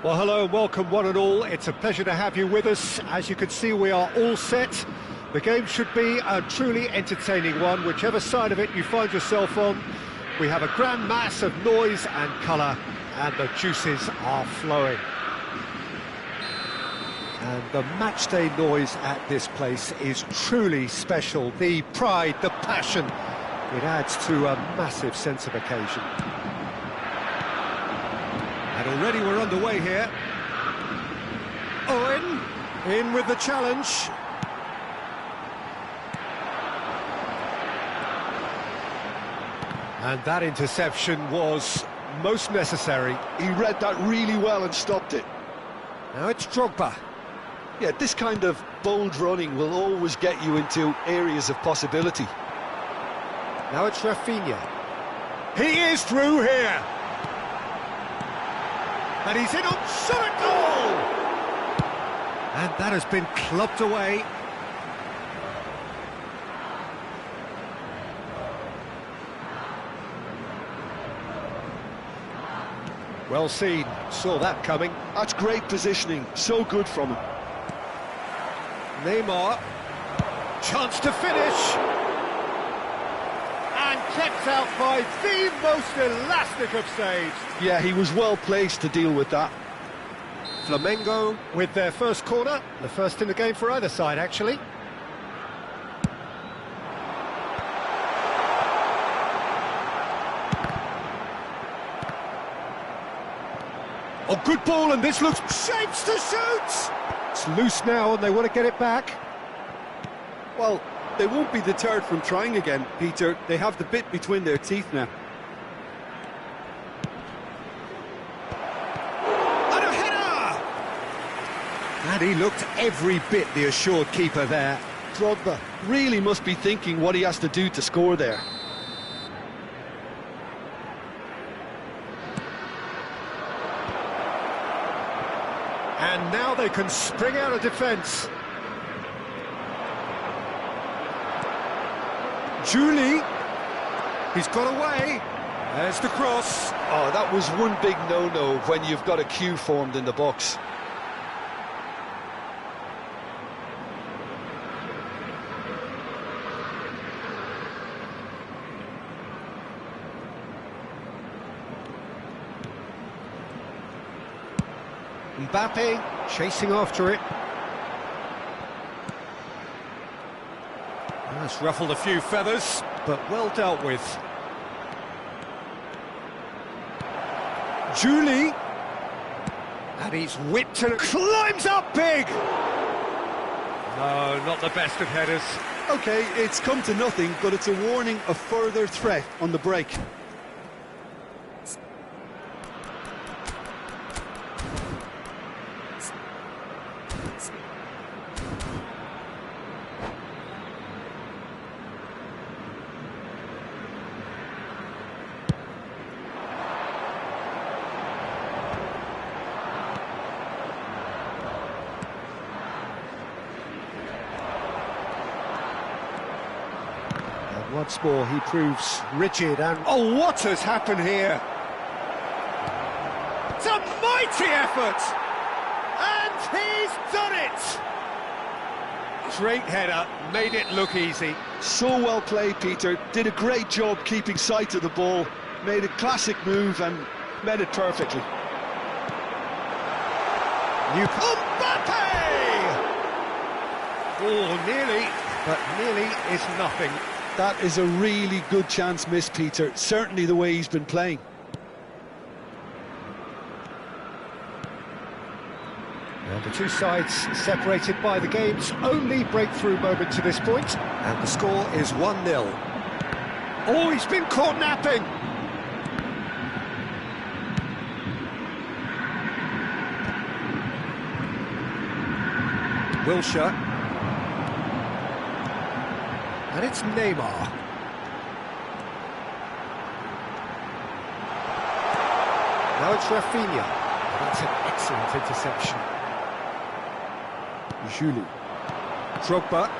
Well, hello and welcome one and all. It's a pleasure to have you with us. As you can see, we are all set. The game should be a truly entertaining one, whichever side of it you find yourself on. We have a grand mass of noise and colour, and the juices are flowing. And the matchday noise at this place is truly special. The pride, the passion, it adds to a massive sense of occasion. And already we're underway here. Owen, in with the challenge. And that interception was most necessary. He read that really well and stopped it. Now it's Drogba. Yeah, this kind of bold running will always get you into areas of possibility. Now it's Rafinha. He is through here. And he's in on shot goal! And that has been clubbed away. Well seen, saw that coming. That's great positioning, so good from him. Neymar, chance to finish. And kept out by the most elastic of saves. Yeah, he was well placed to deal with that. Flamengo with their first corner, the first in the game for either side, actually. Oh, good ball, and this looks shapes to shoot! It's loose now, and they want to get it back. Well, they won't be deterred from trying again, Peter. They have the bit between their teeth now. And a header! And he looked every bit the assured keeper there. Drogba really must be thinking what he has to do to score there. And now they can spring out of defence. Julie, he's got away. There's the cross. Oh, that was one big no-no when you've got a queue formed in the box. Mbappe chasing after it. That's ruffled a few feathers, but well dealt with. Julie. And he's whipped and climbs up big. No, not the best of headers. OK, it's come to nothing, but it's a warning of further threat on the break. Once more, he proves rigid and... Oh, what has happened here? It's a mighty effort! And he's done it! Great header, made it look easy. So well played, Peter. Did a great job keeping sight of the ball. Made a classic move and met it perfectly. Mbappe! Oh, nearly, but nearly is nothing. That is a really good chance missed, Peter. Certainly the way he's been playing. And the two sides separated by the game's only breakthrough moment to this point, and the score is 1-0. Oh, he's been caught napping! Wilshere. And it's Neymar. Now it's Rafinha. That's an excellent interception. Julie. Drogba.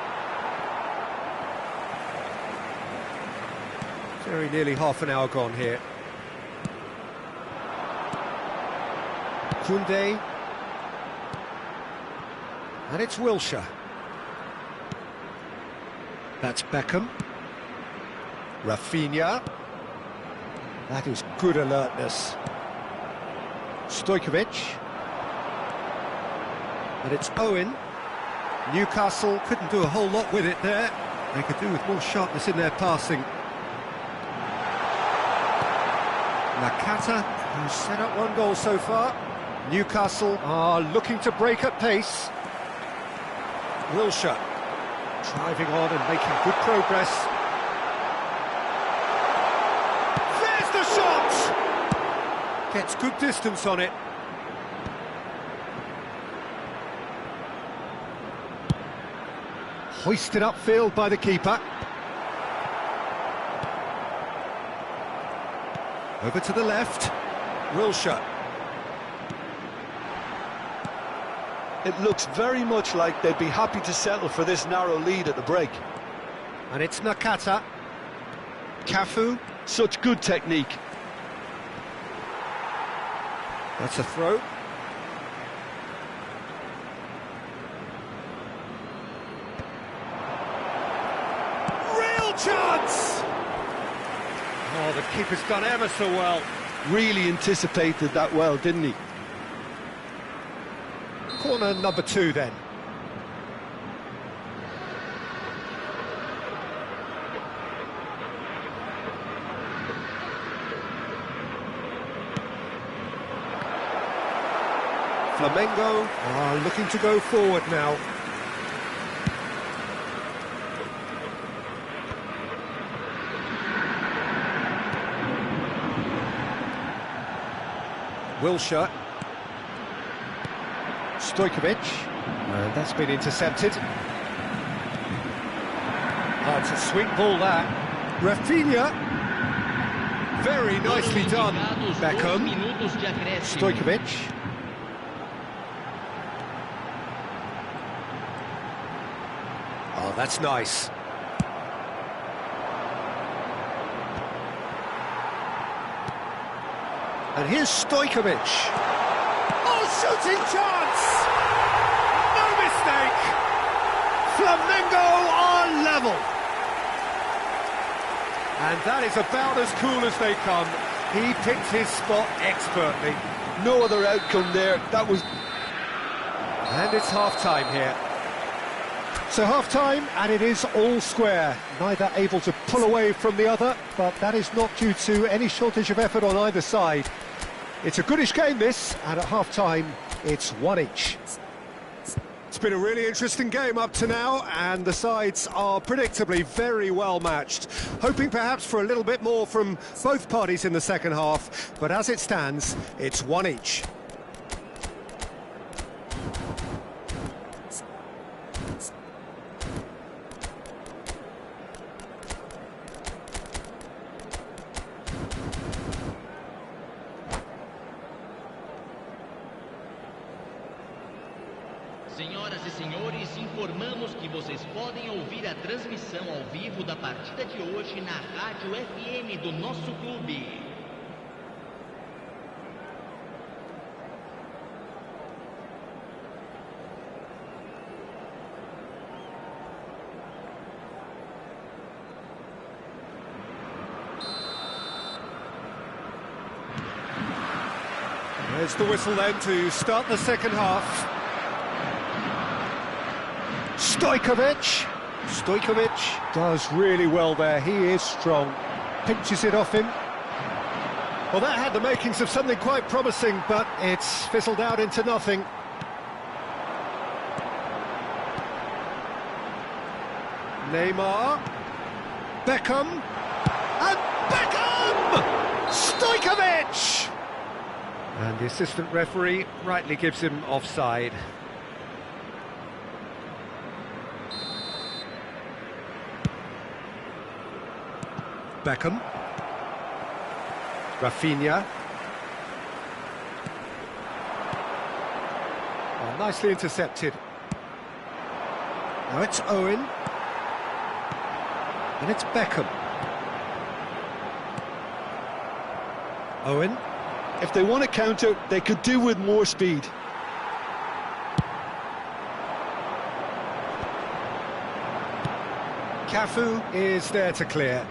Very nearly half an hour gone here. Koundé. And it's Wilshere. That's Beckham. Rafinha. That is good alertness. Stojkovic. And it's Owen. Newcastle couldn't do a whole lot with it there. They could do with more sharpness in their passing. Nakata, who's set up one goal so far. Newcastle are looking to break at pace. Wilshere driving on and making good progress. There's the shot! Gets good distance on it. Hoisted upfield by the keeper. Over to the left. Wilshere. It looks very much like they'd be happy to settle for this narrow lead at the break. And it's Nakata. Cafu. Such good technique. That's a throw. Real chance! Oh, the keeper's done ever so well. Really anticipated that well, didn't he? Corner number 2 then. Flamengo are looking to go forward now. Wilshere. Stojkovic. And that's been intercepted. Oh, it's a sweet ball, that. Rafinha. Very nicely done. Beckham. Stojkovic. Oh, that's nice. And here's Stojkovic. Oh, shooting chance! No mistake! Flamengo are level. And that is about as cool as they come. He picked his spot expertly. No other outcome there. That was... And it's half-time here. So half-time, and it is all square. Neither able to pull away from the other, but that is not due to any shortage of effort on either side. It's a goodish game, this, and at half-time, it's 1 each. It's been a really interesting game up to now, and the sides are predictably very well matched. Hoping perhaps for a little bit more from both parties in the second half, but as it stands, it's 1 each. Senhoras e senhores, informamos que vocês podem ouvir a transmissão ao vivo da partida de hoje na rádio FM do nosso clube. There's the whistle then to start the second half. Stojkovic does really well there. He is strong. Pinches it off him. Well, that had the makings of something quite promising, but it's fizzled out into nothing. Neymar. Beckham. And Beckham! Stojkovic! And the assistant referee rightly gives him offside. Beckham. Rafinha. Oh, nicely intercepted. Now it's Owen. And it's Beckham. Owen. If they want to counter, they could do with more speed. Cafu is there to clear.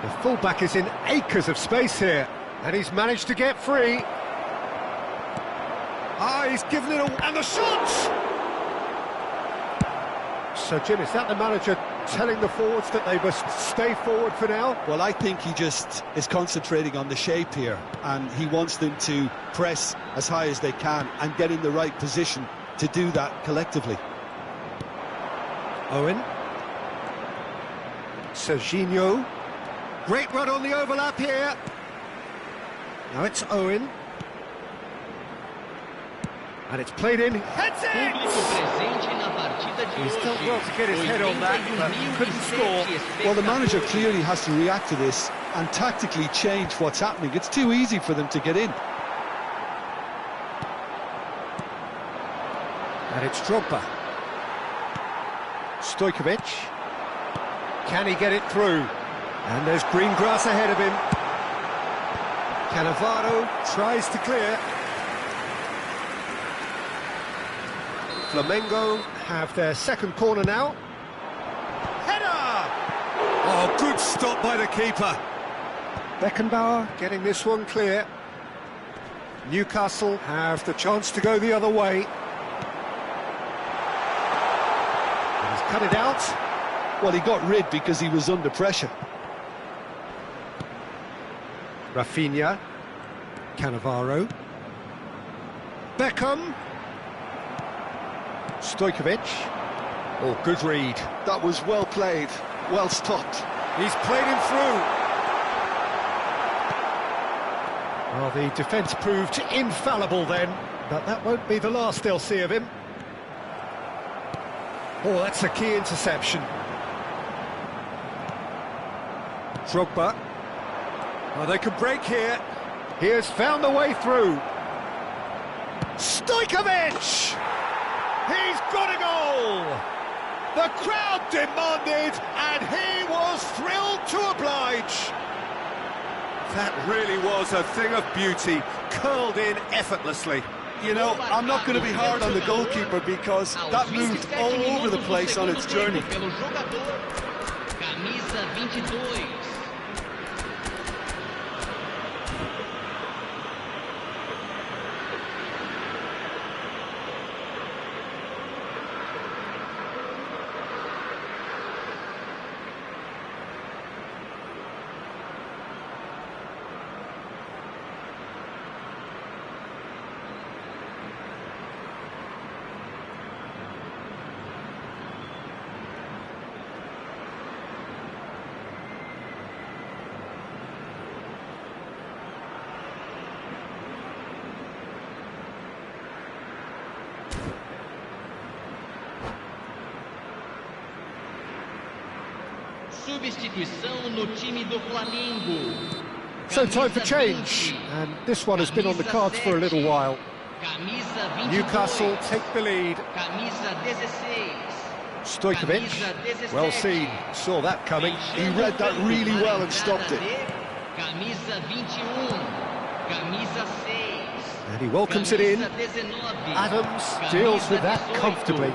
The fullback is in acres of space here, and he's managed to get free. Ah, he's given it a... and the shots! So, Jim, is that the manager telling the forwards that they must stay forward for now? Well, I think he just is concentrating on the shape here, and he wants them to press as high as they can and get in the right position to do that collectively. Owen. Serginho. Great run on the overlap here. Now it's Owen. And it's played in. Heads it! He's done well to get his head on that, but couldn't score. Well, the manager clearly has to react to this and tactically change what's happening. It's too easy for them to get in. And it's Drogba. Stojkovic. Can he get it through? And there's green grass ahead of him. Cannavaro tries to clear. Flamengo have their second corner now. Header! Oh, good stop by the keeper. Beckenbauer getting this one clear. Newcastle have the chance to go the other way. And he's cut it out. Well, he got rid because he was under pressure. Rafinha. Cannavaro. Beckham. Stojkovic. Oh, good read. That was well played, well stopped. He's played him through. Well, the defence proved infallible then, but that won't be the last they'll see of him. Oh, that's a key interception. Drogba. Oh, they could break here. He has found the way through. Stojkovic! He's got a goal! The crowd demanded, and he was thrilled to oblige. That really was a thing of beauty, curled in effortlessly. You know, I'm not going to be hard on the goalkeeper because that moved all over the place on its journey. Substituição no time do Flamengo. So time for change, and this one has been on the cards for a little while. Newcastle take the lead. Stojkovic, well seen, saw that coming. He read that really well and stopped it. And he welcomes it in. Adams deals with that comfortably.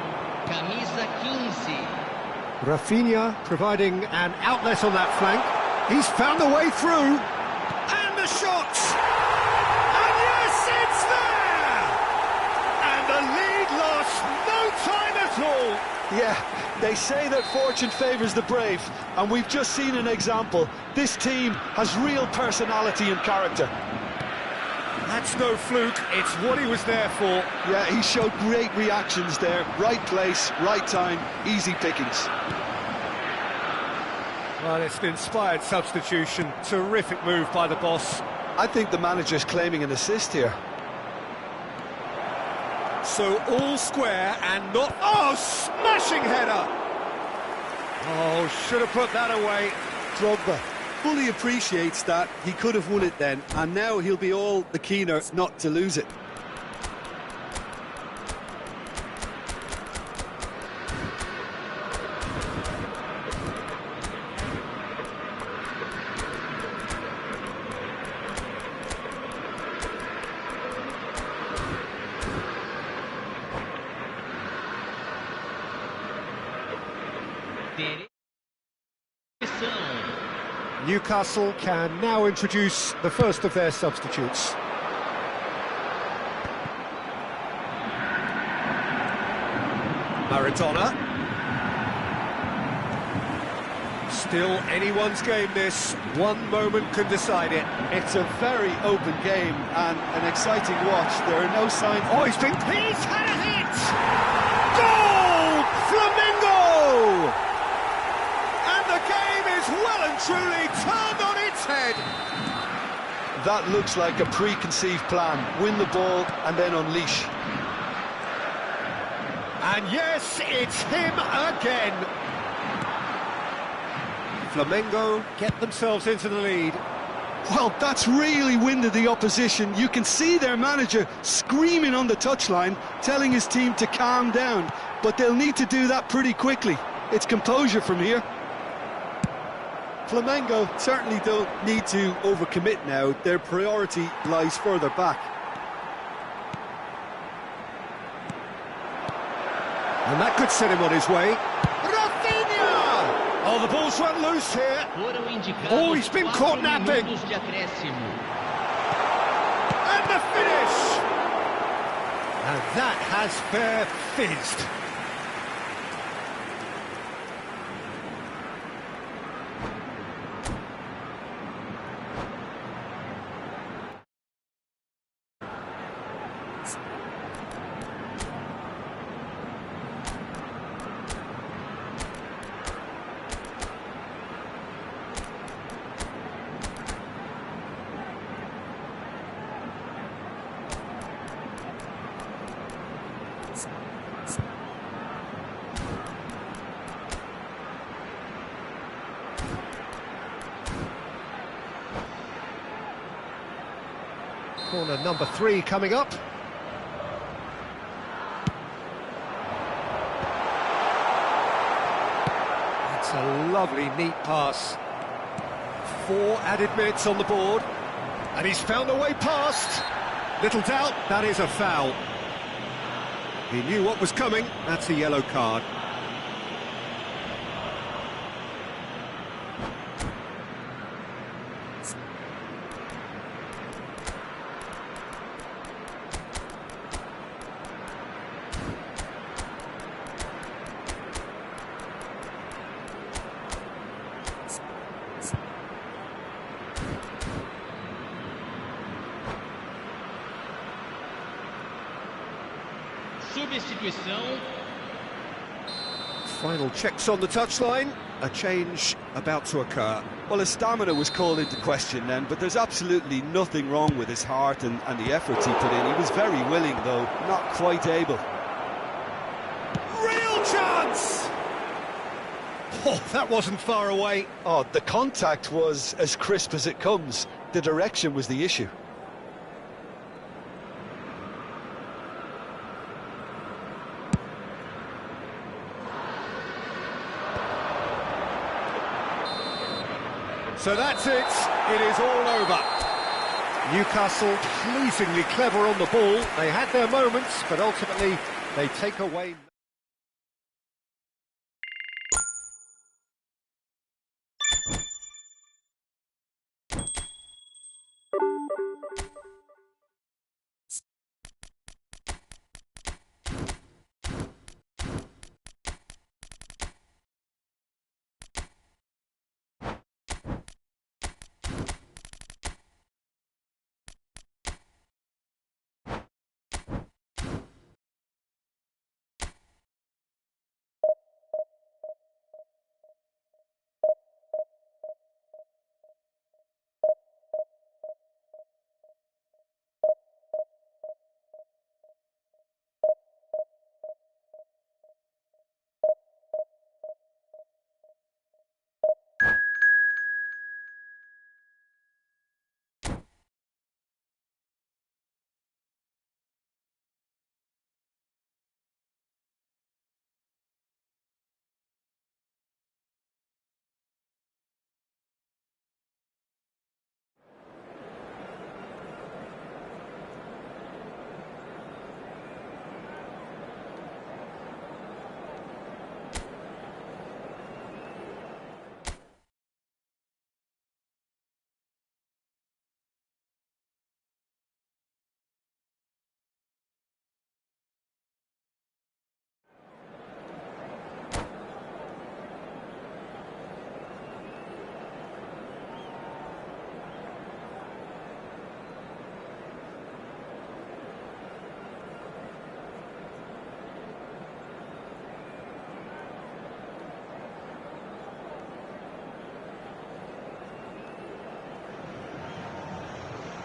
Rafinha providing an outlet on that flank. He's found a way through. And the shot! And yes, it's there! And the lead lost no time at all. Yeah, they say that fortune favours the brave, and we've just seen an example. This team has real personality and character. That's no fluke, it's what he was there for. Yeah, he showed great reactions there. Right place, right time, easy pickings. Well, it's an inspired substitution. Terrific move by the boss. I think the manager's claiming an assist here. So all square and not... Oh, smashing header! Oh, should have put that away. Drogba fully appreciates that. He could have won it then, and now he'll be all the keener not to lose it. Newcastle can now introduce the first of their substitutes. Maradona. Still anyone's game this. One moment can decide it. It's a very open game and an exciting watch. There are no signs... Oh, he's had a hit! Goal! Flamengo! And the game is well and truly turned on its head. That looks like a preconceived plan. Win the ball and then unleash. And yes, it's him again. Flamengo get themselves into the lead. Well, that's really winded the opposition. You can see their manager screaming on the touchline, telling his team to calm down. But they'll need to do that pretty quickly. It's composure from here. Flamengo certainly don't need to overcommit now. Their priority lies further back. And that could set him on his way. Oh, the ball's run loose here. Oh, he's been caught napping. And the finish. And that has fair fizzed. Corner number 3 coming up. That's a lovely, neat pass. 4 added minutes on the board. And he's found a way past. Little doubt, that is a foul. He knew what was coming. That's a yellow card. Substituição. Final checks on the touchline. A change about to occur. Well, his stamina was called into question then, but there's absolutely nothing wrong with his heart and the efforts he put in. He was very willing, though, not quite able. Real chance! Oh, that wasn't far away. Oh, the contact was as crisp as it comes. The direction was the issue. So that's it. It is all over. Newcastle pleasingly clever on the ball. They had their moments, but ultimately they take away...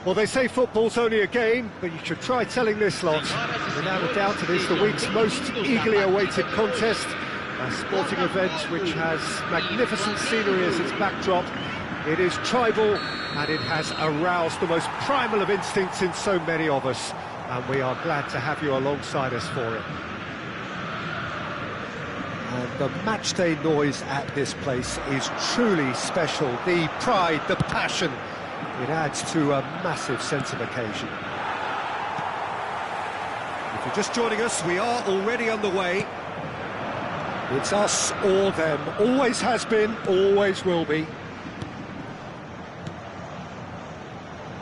Well, they say football's only a game, but you should try telling this lot. Without a doubt, it is the week's most eagerly awaited contest. A sporting event which has magnificent scenery as its backdrop. It is tribal, and it has aroused the most primal of instincts in so many of us. And we are glad to have you alongside us for it. And the matchday noise at this place is truly special. The pride, the passion, it adds to a massive sense of occasion. If you're just joining us, we are already underway. It's us or them. Always has been, always will be.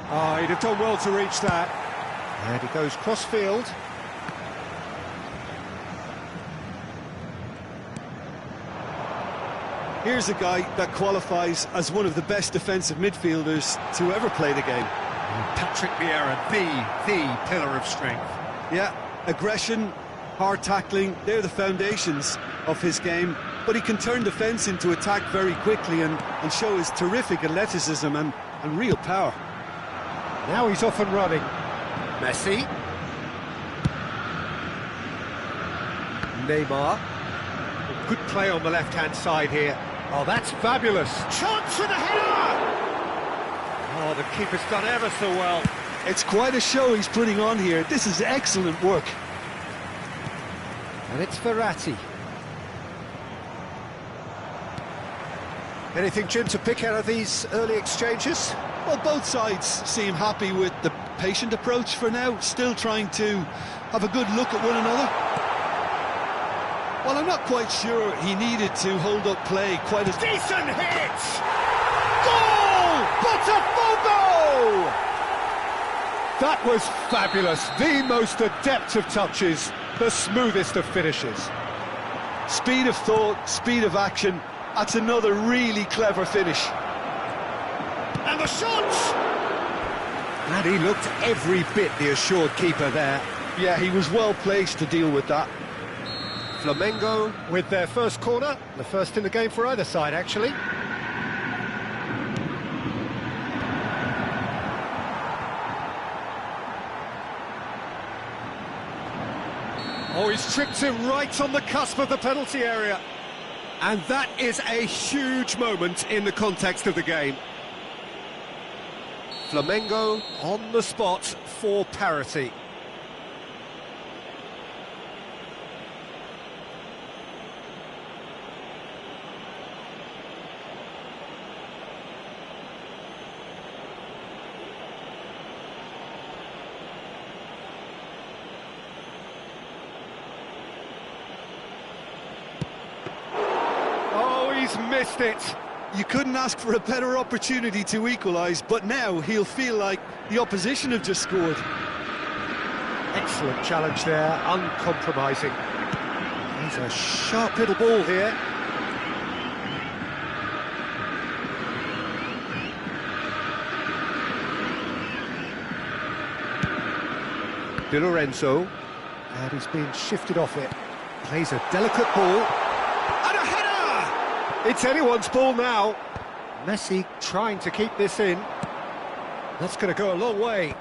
He'd have done well to reach that. And he goes cross-field. Here's a guy that qualifies as one of the best defensive midfielders to ever play the game. Patrick Vieira, the pillar of strength. Yeah, aggression, hard tackling, they're the foundations of his game, but he can turn defence into attack very quickly and show his terrific athleticism and real power. Now he's off and running. Messi. Neymar. Good play on the left-hand side here. Oh, that's fabulous. Chance for the header! Oh, the keeper's done ever so well. It's quite a show he's putting on here. This is excellent work. And it's Verratti. Anything, Jim, to pick out of these early exchanges? Well, both sides seem happy with the patient approach for now, still trying to have a good look at one another. Well, I'm not quite sure he needed to hold up play quite as... Decent hit! Goal! Botafogo! That was fabulous. The most adept of touches, the smoothest of finishes. Speed of thought, speed of action. That's another really clever finish. And the shot! And he looked every bit the assured keeper there. Yeah, he was well placed to deal with that. Flamengo with their first corner, the first in the game for either side, actually. Oh, he's tricked him right on the cusp of the penalty area. And that is a huge moment in the context of the game. Flamengo on the spot for parity. Oh, he's missed it. You couldn't ask for a better opportunity to equalise, but now he'll feel like the opposition have just scored. Excellent challenge there, uncompromising. He's a sharp little ball here. Di Lorenzo, and he's being shifted off it. Plays a delicate ball. And a header! It's anyone's ball now. Messi trying to keep this in. That's going to go a long way.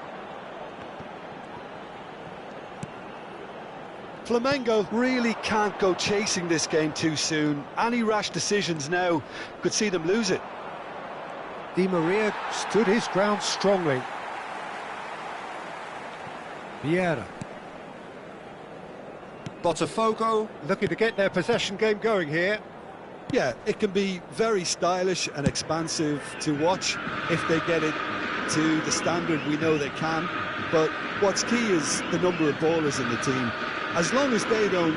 Flamengo really can't go chasing this game too soon. Any rash decisions now could see them lose it. Di Maria stood his ground strongly. Vieira. Botafogo looking to get their possession game going here. Yeah, it can be very stylish and expansive to watch if they get it to the standard we know they can. But what's key is the number of ballers in the team. As long as they don't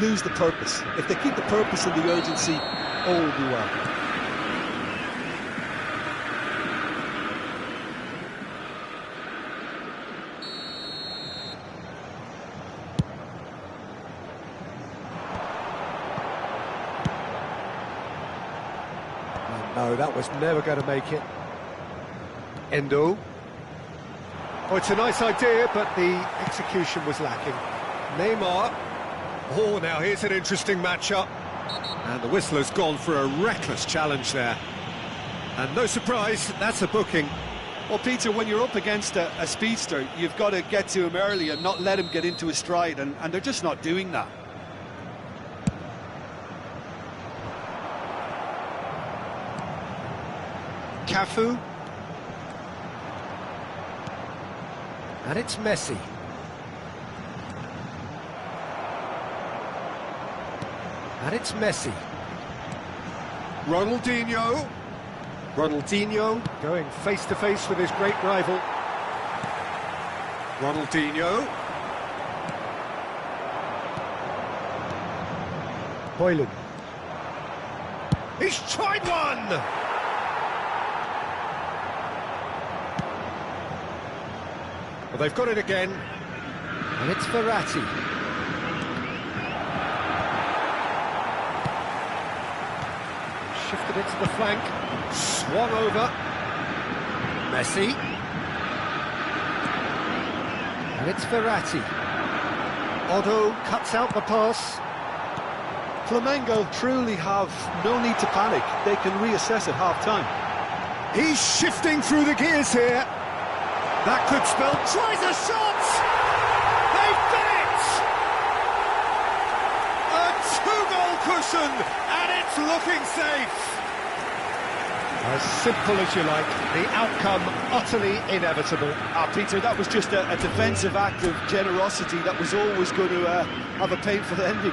lose the purpose, if they keep the purpose and the urgency, all will be well. No, that was never going to make it. Endo. Oh, it's a nice idea, but the execution was lacking. Neymar. Oh, now here's an interesting matchup. And the whistler's gone for a reckless challenge there. And no surprise, that's a booking. Well, Peter, when you're up against a speedster, you've got to get to him early and not let him get into his stride, and they're just not doing that. Cafu. And it's Messi. And it's Messi. Ronaldinho. Ronaldinho going face-to-face with his great rival. Ronaldinho. Boylan. He's tried one! Well, they've got it again. And it's Verratti. Shifted it to the flank. Swung over. Messi. And it's Verratti. Otto cuts out the pass. Flamengo truly have no need to panic. They can reassess at half-time. He's shifting through the gears here. That could spell... Tries a shot! They've done it! A two-goal cushion, and it's looking safe. As simple as you like, the outcome utterly inevitable. Peter, that was just a defensive act of generosity that was always going to have a painful ending.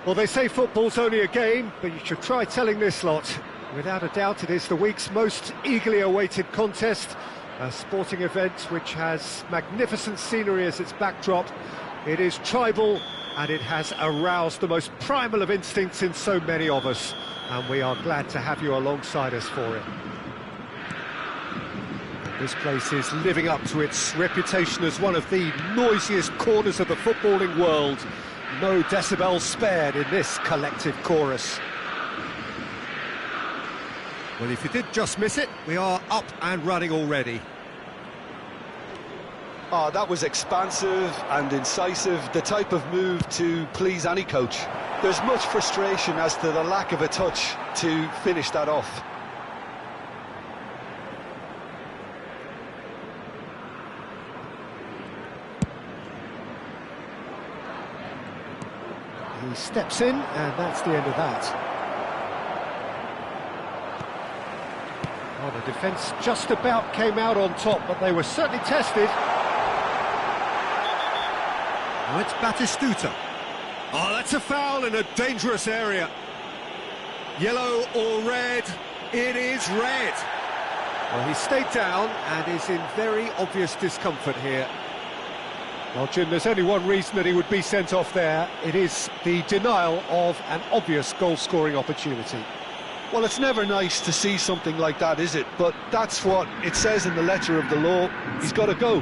Well, they say football's only a game, but you should try telling this lot. Without a doubt, it is the week's most eagerly awaited contest, a sporting event which has magnificent scenery as its backdrop. It is tribal, and it has aroused the most primal of instincts in so many of us, and we are glad to have you alongside us for it. This place is living up to its reputation as one of the noisiest corners of the footballing world. No decibels spared in this collective chorus. Well, if you did just miss it, we are up and running already. Oh, that was expansive and incisive, the type of move to please any coach. There's much frustration as to the lack of a touch to finish that off. He steps in, and that's the end of that. Well, the defence just about came out on top, but they were certainly tested. Now it's Batistuta. Oh, that's a foul in a dangerous area. Yellow or red? It is red. Well, he stayed down and is in very obvious discomfort here. Well, Jim, there's only one reason that he would be sent off there. It is the denial of an obvious goal-scoring opportunity. Well, it's never nice to see something like that, is it? But that's what it says in the letter of the law. He's got to go.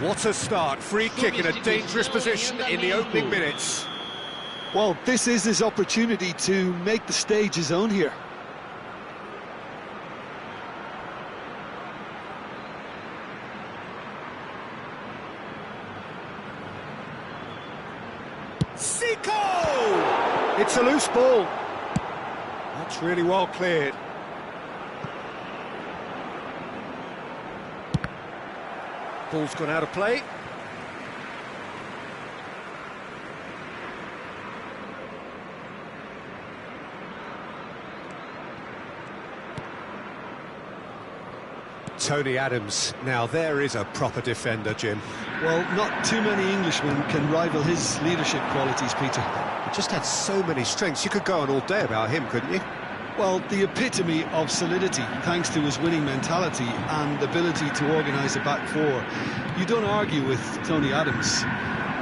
What a start. Free kick in a dangerous position in the opening minutes. Well, this is his opportunity to make the stage his own here. Zico! It's a loose ball. That's really well cleared. Ball's gone out of play. Tony Adams. Now there is a proper defender, Jim. Well, not too many Englishmen can rival his leadership qualities, Peter. He just had so many strengths. You could go on all day about him, couldn't you? Well, the epitome of solidity, thanks to his winning mentality and ability to organise a back four. You don't argue with Tony Adams.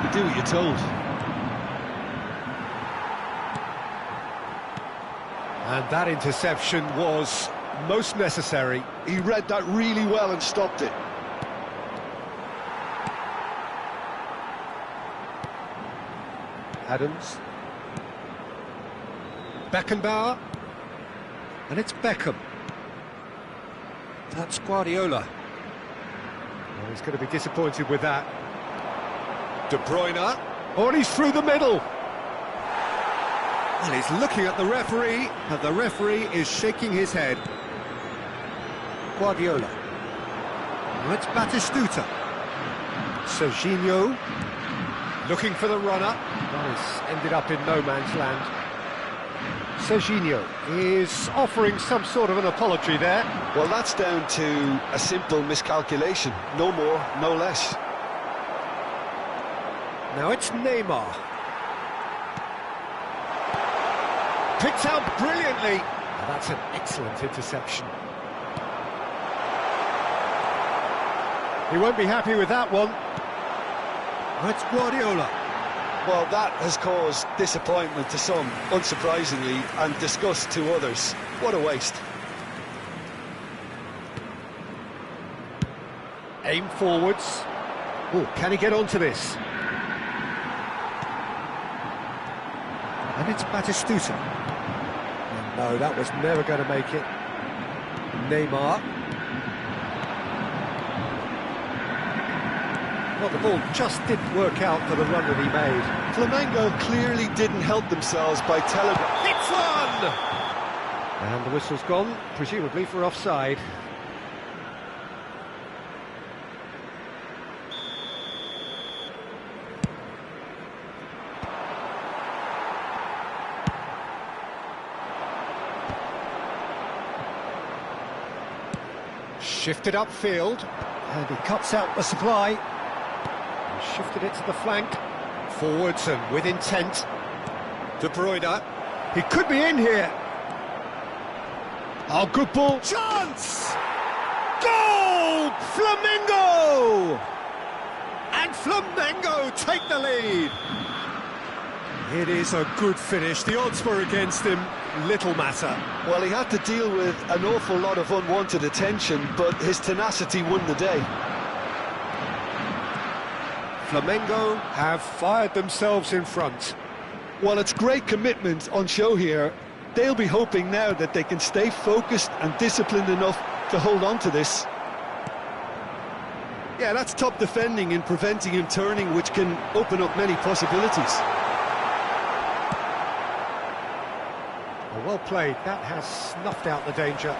You do what you're told. And that interception was most necessary. He read that really well and stopped it. Adams. Beckenbauer. And it's Beckham. That's Guardiola. Well, he's going to be disappointed with that. De Bruyne. Oh, and he's through the middle. Well, he's looking at the referee, and the referee is shaking his head. Guardiola. Now it's Batistuta. Serginho. Looking for the runner. Well, he's ended up in no man's land. Sejam is offering some sort of an apology there. Well, that's down to a simple miscalculation. No more, no less. Now it's Neymar. Picked out brilliantly. Now that's an excellent interception. He won't be happy with that one. That's Guardiola. Well, that has caused disappointment to some, unsurprisingly, and disgust to others. What a waste. Aim forwards. Oh, can he get onto this? And it's Batistuta. No, that was never going to make it. Neymar. Well, the ball just didn't work out for the run that he made. Flamengo clearly didn't help themselves by telegraphing. It's one! And the whistle's gone, presumably for offside. Shifted upfield, and he cuts out the supply. He shifted it to the flank. Forwards and with intent. De Bruyne. He could be in here. Oh, good ball. Chance! Goal! Flamengo! And Flamengo take the lead. It is a good finish. The odds were against him. Little matter. Well, he had to deal with an awful lot of unwanted attention, but his tenacity won the day. Flamengo have fired themselves in front. Well, it's great commitment on show here. They'll be hoping now that they can stay focused and disciplined enough to hold on to this. Yeah, that's top defending and preventing him turning, which can open up many possibilities. Well played. That has snuffed out the danger.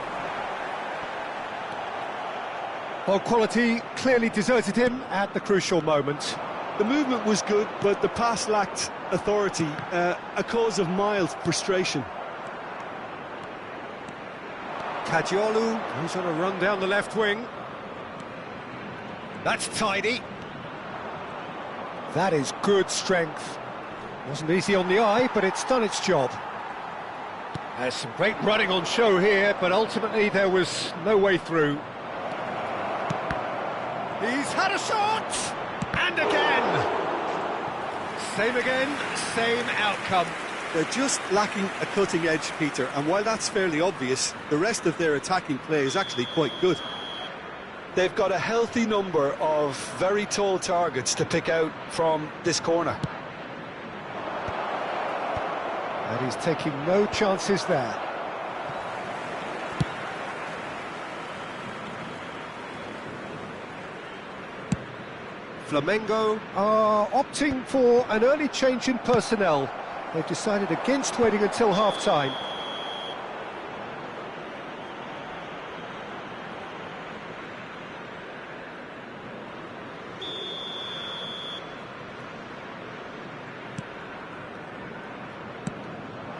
Well, quality clearly deserted him at the crucial moment. The movement was good, but the pass lacked authority, a cause of mild frustration. Cadiolu, who's on a run down the left wing. That's tidy. That is good strength. Wasn't easy on the eye, but it's done its job. There's some great running on show here, but ultimately there was no way through. He's had a shot! And again! Same again, same outcome. They're just lacking a cutting edge, Peter, and while that's fairly obvious, the rest of their attacking play is actually quite good. They've got a healthy number of very tall targets to pick out from this corner. And he's taking no chances there. Flamengo are opting for an early change in personnel. They've decided against waiting until half-time.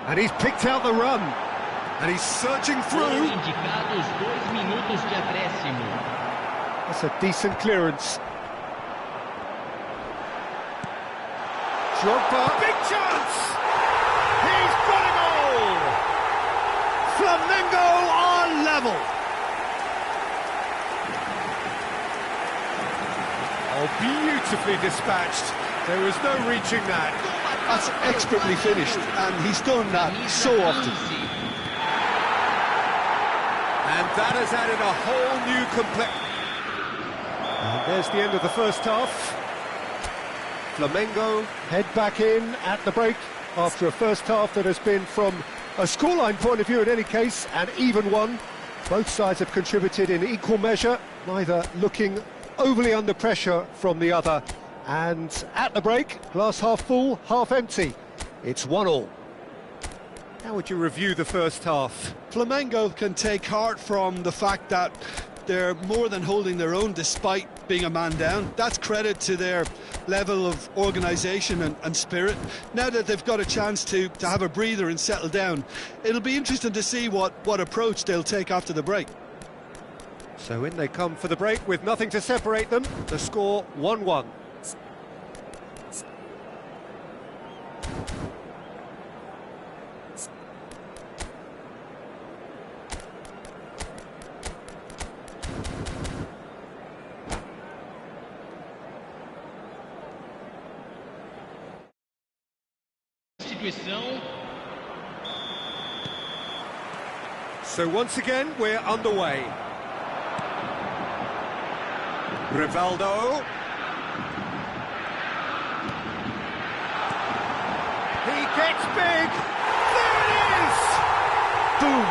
And he's picked out the run. And he's searching through. Indicados 2 minutos de acréscimo. That's a decent clearance. Drogba, big chance! He's got a goal! Flamengo are level. Oh, beautifully dispatched. There was no reaching that. That's expertly finished, and he's done that so often. And that has added a whole new complexion. And there's the end of the first half. Flamengo head back in at the break after a first half that has been, from a scoreline point of view in any case, an even one. Both sides have contributed in equal measure, neither looking overly under pressure from the other. And at the break, glass half full, half empty. It's 1-1. How would you review the first half? Flamengo can take heart from the fact that they're more than holding their own despite being a man down. That's credit to their level of organisation and spirit. Now that they've got a chance to have a breather and settle down, it'll be interesting to see what approach they'll take after the break. So in they come for the break with nothing to separate them. The score 1-1. So once again, we're underway. Rivaldo. He gets big. There it is! Boom!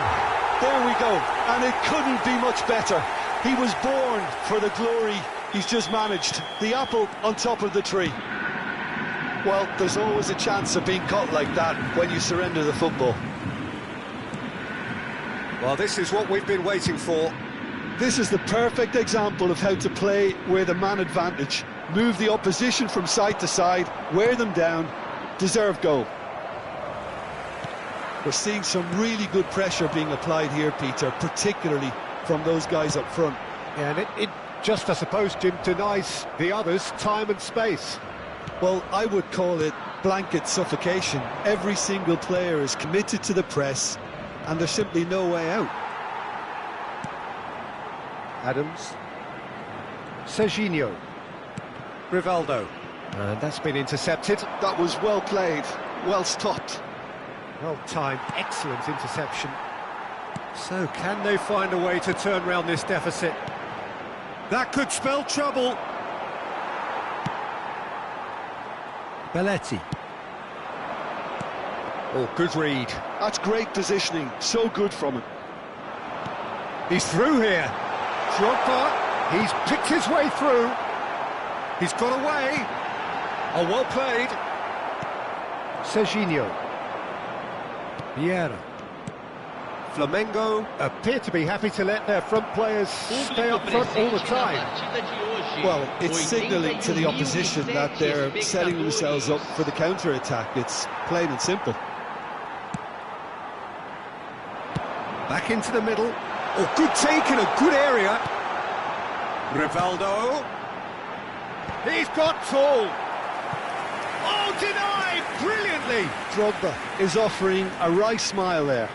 There we go. And it couldn't be much better. He was born for the glory he's just managed. The apple on top of the tree. Well, there's always a chance of being caught like that when you surrender the football. Well, this is what we've been waiting for. This is the perfect example of how to play with a man advantage. Move the opposition from side to side, wear them down, deserve goal. We're seeing some really good pressure being applied here, Peter, particularly from those guys up front. Yeah, and it just, I suppose, Jim, denies the others time and space. Well, I would call it blanket suffocation. Every single player is committed to the press, and there's simply no way out. Adams. Sejam. Rivaldo. And that's been intercepted. That was well played, well stopped. Well timed, excellent interception. So can they find a way to turn around this deficit? That could spell trouble. Belletti. Oh, good read. That's great positioning, so good from him. He's through here. Drogba, he's picked his way through. He's got away. Oh, well played. Sejam. Vieira. Flamengo appear to be happy to let their front players stay up front all the time. Well, it's signalling to the opposition that they're setting themselves up for the counter-attack. It's plain and simple. Back into the middle. Oh, good take in a good area. Rivaldo. He's got tall. Oh, denied brilliantly. Drogba is offering a wry smile there.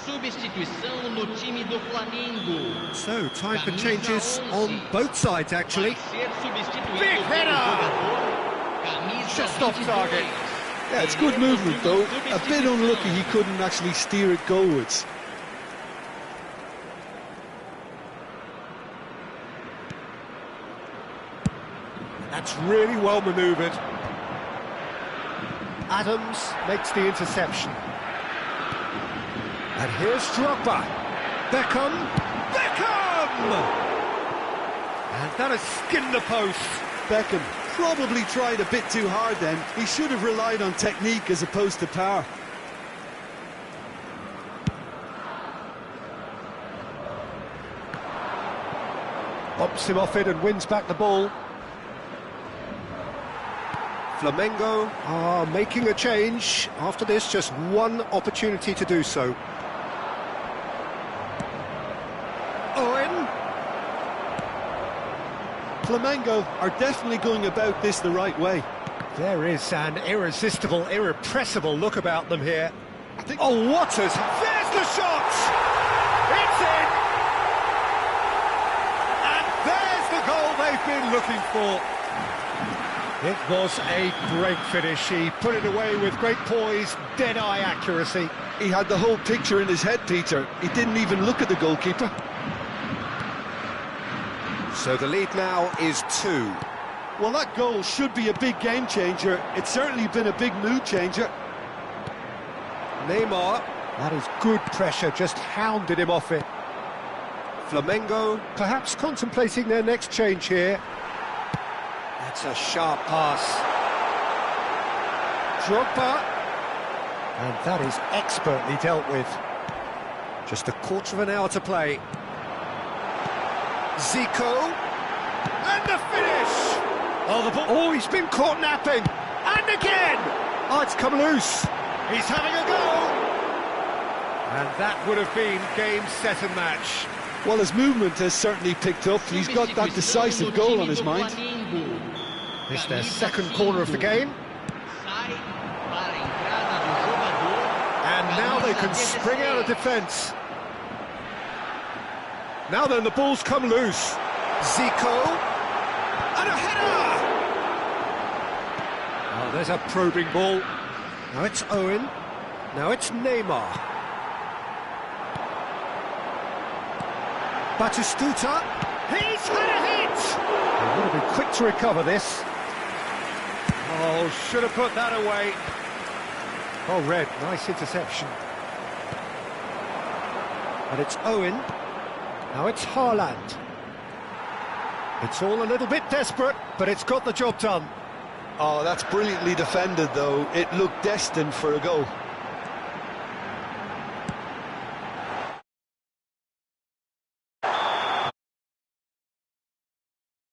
Substituição no time do Flamengo. So, time for changes on both sides, actually. Big header! Just off target. Yeah, it's good movement though. A bit unlucky he couldn't actually steer it goalwards. That's really well manoeuvred. Adams makes the interception. And here's Drogba. Beckham. And that has skinned the post. Beckham probably tried a bit too hard then. He should have relied on technique as opposed to power. Bumps him off it and wins back the ball. Flamengo are making a change. After this, just one opportunity to do so. Owen. Flamengo are definitely going about this the right way. There is an irresistible, irrepressible look about them here. Oh, what has... There's the shot! It's in! And there's the goal they've been looking for. It was a great finish. He put it away with great poise, dead-eye accuracy. He had the whole picture in his head, Peter. He didn't even look at the goalkeeper. So the lead now is 2. Well, that goal should be a big game changer. It's certainly been a big mood changer. Neymar, that is good pressure, just hounded him off it. Flamengo, perhaps contemplating their next change here. That's a sharp pass. Drogba. And that is expertly dealt with. Just a quarter of an hour to play. Zico. And the finish! Oh, the ball. Oh, he's been caught napping. And again! Oh, it's come loose. He's having a go. And that would have been game, set and match. Well, his movement has certainly picked up. He's got that decisive goal on his mind. It's their second corner of the game. And now they can spring out of defence. Now then, the ball's come loose. Zico. And a header! Oh, there's a probing ball. Now it's Owen. Now it's Neymar. Batistuta. He's had a hit! He would have been quick to recover this. Oh, should have put that away. Oh, Red, nice interception. And it's Owen. Now it's Haaland. It's all a little bit desperate, but it's got the job done. Oh, that's brilliantly defended, though. It looked destined for a goal.